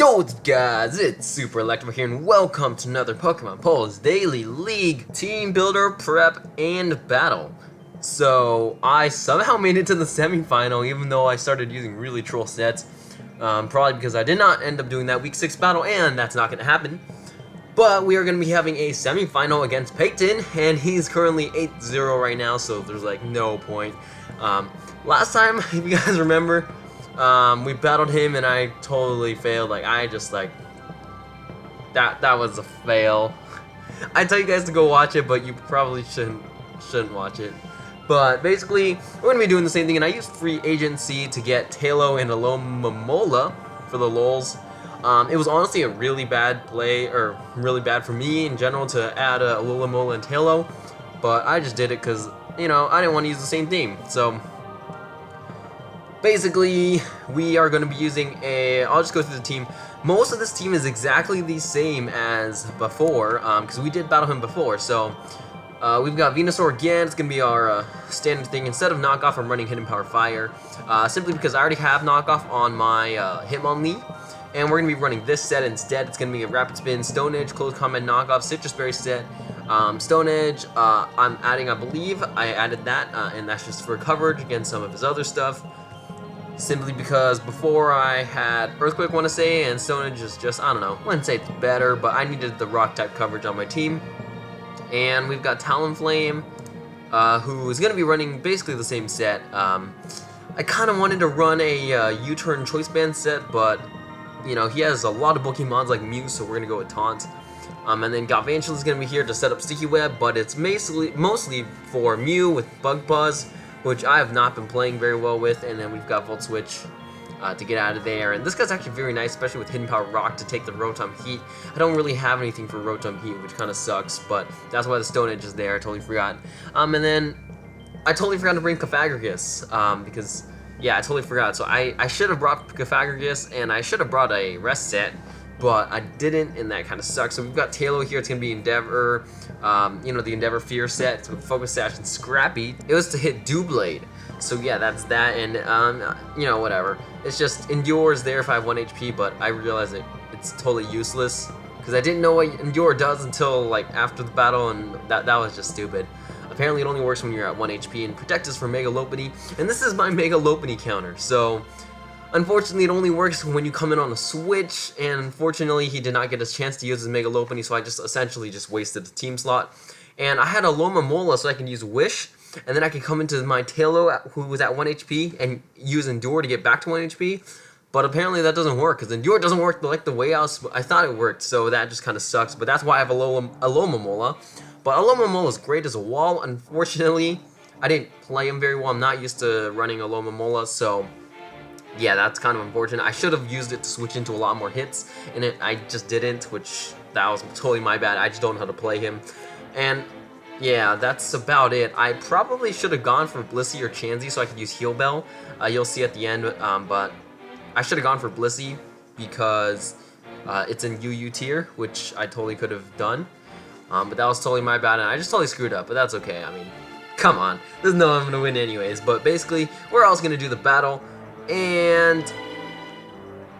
Yo guys, it's Super Electric here and welcome to another Pokemon Pulse Daily League Team Builder Prep and Battle. So I somehow made it to the semifinal even though I started using really troll sets. Probably because I did not end up doing that week 6 battle and that's not going to happen. But we are going to be having a semifinal against Peyton and he's currently 8-0 right now, so there's like no point. Last time, if you guys remember, we battled him and I totally failed. Like I just like that was a fail. I tell you guys to go watch it, but you probably shouldn't watch it. But basically, we're gonna be doing the same thing, and I used free agency to get Tailo and Alomomola for the lulz. It was honestly a really bad play, or really bad for me in general to add Alomomola and Tailo, but I just did it because I didn't want to use the same team. So basically, we are going to be using I'll just go through the team. Most of this team is exactly the same as before, because we did battle him before. So, we've got Venusaur again. It's going to be our standard thing. Instead of knockoff, I'm running Hidden Power Fire, simply because I already have knockoff on my Hitmonlee. And we're going to be running this set instead. It's going to be a Rapid Spin, Stone Edge, Close Combat knockoff, Citrus Berry set. Stone Edge, I'm adding, I believe, I added that, and that's just for coverage against some of his other stuff. Simply because before I had Earthquake, want to say, and Stone Edge is just, I don't know, wouldn't say it's better, but I needed the rock type coverage on my team. And we've got Talonflame, who is going to be running basically the same set. I kind of wanted to run a U-Turn Choice Band set, but he has a lot of Pokemons like Mew, so we're going to go with Taunt. And then Galvantula is going to be here to set up Sticky Web, but it's mostly for Mew with Bug Buzz, which I have not been playing very well with. And then we've got Volt Switch to get out of there. And this guy's actually very nice, especially with Hidden Power Rock to take the Rotom Heat. I don't really have anything for Rotom Heat, which kind of sucks, but that's why the Stone Edge is there. I totally forgot. And then I totally forgot to bring Cofagrigus, because yeah, I totally forgot. So I should have brought Cofagrigus, and I should have brought a rest set, but I didn't, and that kind of sucks. So we've got Tailo here. It's going to be Endeavor, the Endeavor Fear set. It's with Focus Sash and Scrappy. It was to hit Doublade. So yeah, that's that, and whatever. It's just Endure there if I have 1 HP, but I realize it's totally useless, because I didn't know what Endure does until like after the battle, and that was just stupid. Apparently it only works when you're at 1 HP, and Protect is for Mega Lopunny, and this is my Mega Lopunny counter, so unfortunately it only works when you come in on a switch, and unfortunately he did not get a chance to use his Mega Lopunny, so I just essentially wasted the team slot. And I had a Alomomola so I can use Wish, and then I could come into my Tailo who was at 1 HP and use Endure to get back to 1 HP, but apparently that doesn't work, because Endure doesn't work like the way I thought it worked, so that just kind of sucks. But that's why I have a Alomomola. But Alomomola is great as a wall. Unfortunately, I didn't play him very well. I'm not used to running Alomomola, so yeah, that's kind of unfortunate. I should have used it to switch into a lot more hits, and I just didn't, which that was totally my bad. I just don't know how to play him. And yeah, that's about it. I probably should have gone for Blissey or Chansey so I could use Heal Bell. You'll see at the end, but I should have gone for Blissey because it's in UU tier, which I totally could have done. But that was totally my bad, and I just totally screwed up, but that's okay. I mean, come on. There's no I'm going to win anyways. But basically, we're also going to do the battle, and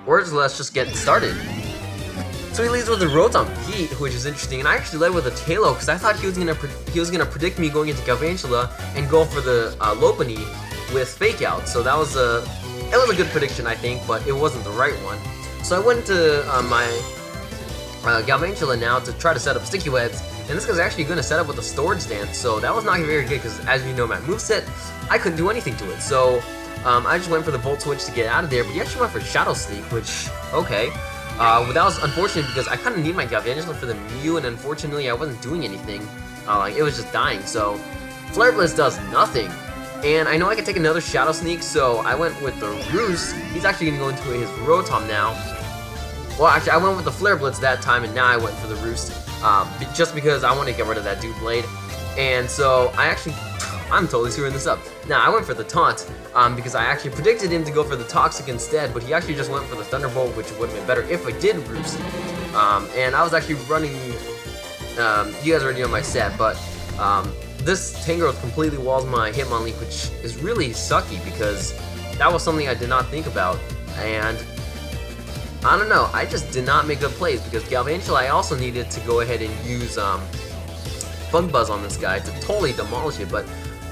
let's just get started. So he leads with the Rotom Heat, which is interesting, and I actually led with a Tailo because I thought he was gonna predict me going into Galvantula and go for the Lopunny with Fake Out. So that was a good prediction, I think, but it wasn't the right one. So I went to my Galvantula now to try to set up Sticky Webs, and this guy's actually going to set up with a Storage Dance, so that was not very good because, as you know, my moveset, I couldn't do anything to it. So I just went for the Volt Switch to get out of there, but he actually went for Shadow Sneak, which, okay. Well, that was unfortunate because I kind of need my Galvantula for the Mew, and unfortunately I wasn't doing anything. It was just dying, so Flare Blitz does nothing. And I know I can take another Shadow Sneak, so I went with the Roost. He's actually going to go into his Rotom now. Well, actually, I went with the Flare Blitz that time, and now I went for the Roost, just because I want to get rid of that Doublade. And so I'm totally screwing this up. Now, I went for the Taunt, because I actually predicted him to go for the Toxic instead, but he actually just went for the Thunderbolt, which would have been better if I did Roost. And I was actually running, you guys already know my set, but this Tangrowth completely walls my Hitmonlee, which is really sucky because that was something I did not think about. And I don't know, I just did not make good plays because Galvantula, I also needed to go ahead and use Bug Buzz on this guy to totally demolish it, but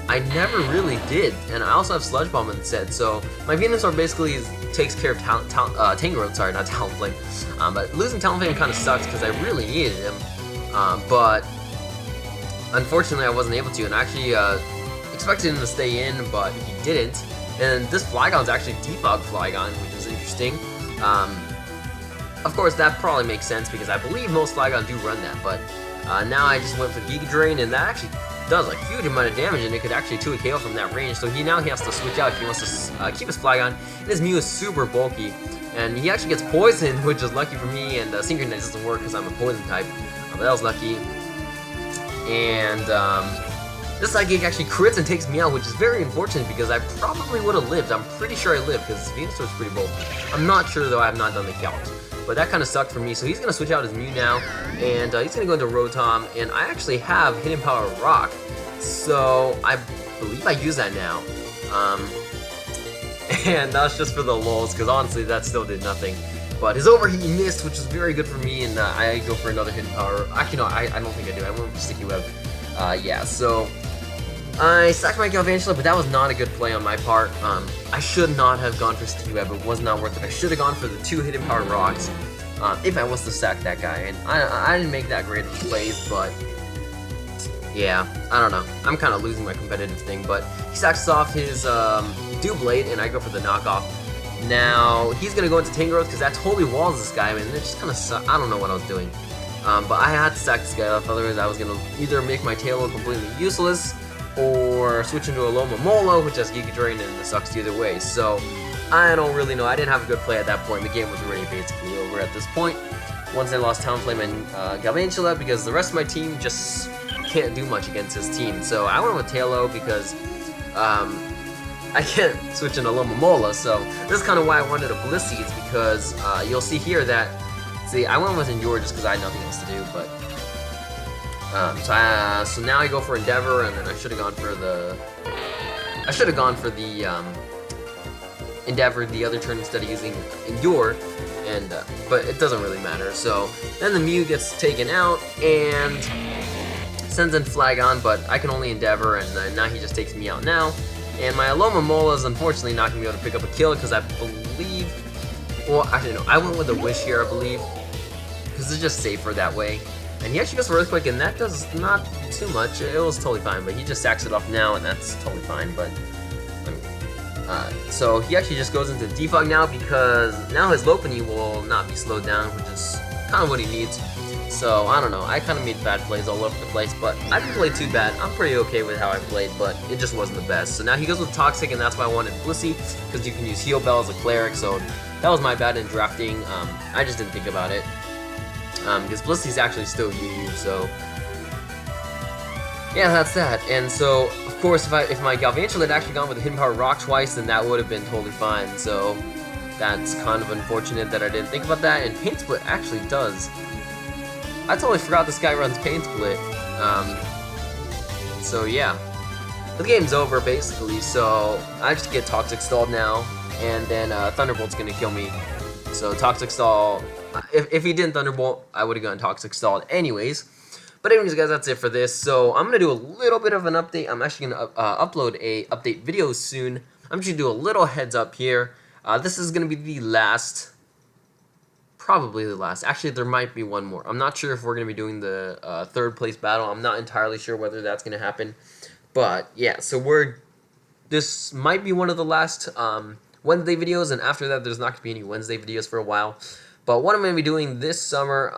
I never really did, and I also have Sludge Bomb instead, so my Venusaur basically takes care of Tangrowth, sorry, not Talonflame, but losing Talonflame kind of sucks because I really needed him, but unfortunately I wasn't able to, and I actually expected him to stay in, but he didn't, and this Flygon's actually Defog Flygon, which is interesting. Of course, that probably makes sense because I believe most Flygon do run that, but now I just went for Giga Drain, and that actually does a huge amount of damage, and it could actually 2 a KO from that range, so he has to switch out if he wants to keep his Flygon, and his Mew is super bulky, and he actually gets poisoned, which is lucky for me, and Synchronize doesn't work because I'm a poison type, but that was lucky, and this Psychic actually crits and takes me out, which is very unfortunate because I probably would have lived. I'm pretty sure I lived because Venusaur is pretty bulky. I'm not sure though, I have not done the count. But that kind of sucked for me, so he's going to switch out his Mew now, and he's going to go into Rotom, and I actually have Hidden Power Rock, so I believe I use that now. And that's just for the lulz, because honestly that still did nothing. But his Overheat missed, which is very good for me, and I go for another Hidden Power. Actually no, I don't think I do, I went with Sticky Web. Yeah, so I sacked my Galvantula, but that was not a good play on my part. I should not have gone for Sticky Web, it was not worth it. I should have gone for the 2 Hidden Power Rocks if I was to sack that guy, and I didn't make that great of plays, but yeah, I don't know. I'm kind of losing my competitive thing, but he sacks off his Doublade, and I go for the knockoff. Now, he's going to go into Tangrowth, because that totally walls this guy, and it just kind of sucks. I don't know what I was doing. But I had to sack this guy off, otherwise I was going to either make my Taillow completely useless, or switch into a Alomomola, which has Giga Drain, and it sucks either way. So, I don't really know. I didn't have a good play at that point. The game was already basically over at this point. Once I lost Talonflame and Galvantula, because the rest of my team just can't do much against his team. So, I went with Taillow because I can't switch into Alomomola. So, this is kind of why I wanted a Blissey, because you'll see here that, see, I went with Endure just because I had nothing else to do, but so now I go for Endeavor, and then I should have gone for the Endeavor the other turn instead of using Endure, and but it doesn't really matter. So then the Mew gets taken out and sends in Flygon, but I can only Endeavor, and now he just takes me out now. And my Alomomola is unfortunately not going to be able to pick up a kill because I believe, well, actually no, I went with a Wish here, I believe, because it's just safer that way. And he actually goes for Earthquake, and that does not too much. It was totally fine, but he just sacks it off now, and that's totally fine. But so he actually just goes into Defog now, because now his Lopunny will not be slowed down, which is kind of what he needs. So I don't know. I kind of made bad plays all over the place, but I didn't play too bad. I'm pretty okay with how I played, but it just wasn't the best. So now he goes with Toxic, and that's why I wanted Blissey, because you can use Heal Bell as a Cleric. So that was my bad in drafting. I just didn't think about it. Because Blissey's actually still UU, so yeah, that's that. And so, of course, if my Galvantula had actually gone with the Hidden Power Rock twice, then that would have been totally fine. So that's kind of unfortunate that I didn't think about that. And Pain Split actually does. I totally forgot this guy runs Pain Split. So yeah, the game's over basically. So I just get Toxic Stalled now, and then Thunderbolt's gonna kill me. So Toxic Stall. If he didn't Thunderbolt, I would have gotten Toxic Stalled anyways. But anyways, guys, that's it for this. So I'm going to do a little bit of an update. I'm actually going to upload a update video soon. I'm just going to do a little heads up here. This is going to be the last, probably the last. Actually, there might be one more. I'm not sure if we're going to be doing the third place battle. I'm not entirely sure whether that's going to happen. But yeah, so this might be one of the last Wednesday videos. And after that, there's not going to be any Wednesday videos for a while. But what I'm going to be doing this summer,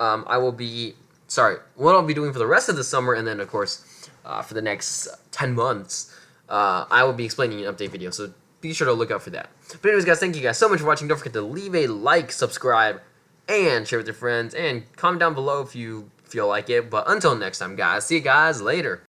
what I'll be doing for the rest of the summer, and then, of course, for the next 10 months, I will be explaining an update video, so be sure to look out for that. But anyways, guys, thank you guys so much for watching. Don't forget to leave a like, subscribe, and share with your friends, and comment down below if you feel like it. But until next time, guys, see you guys later.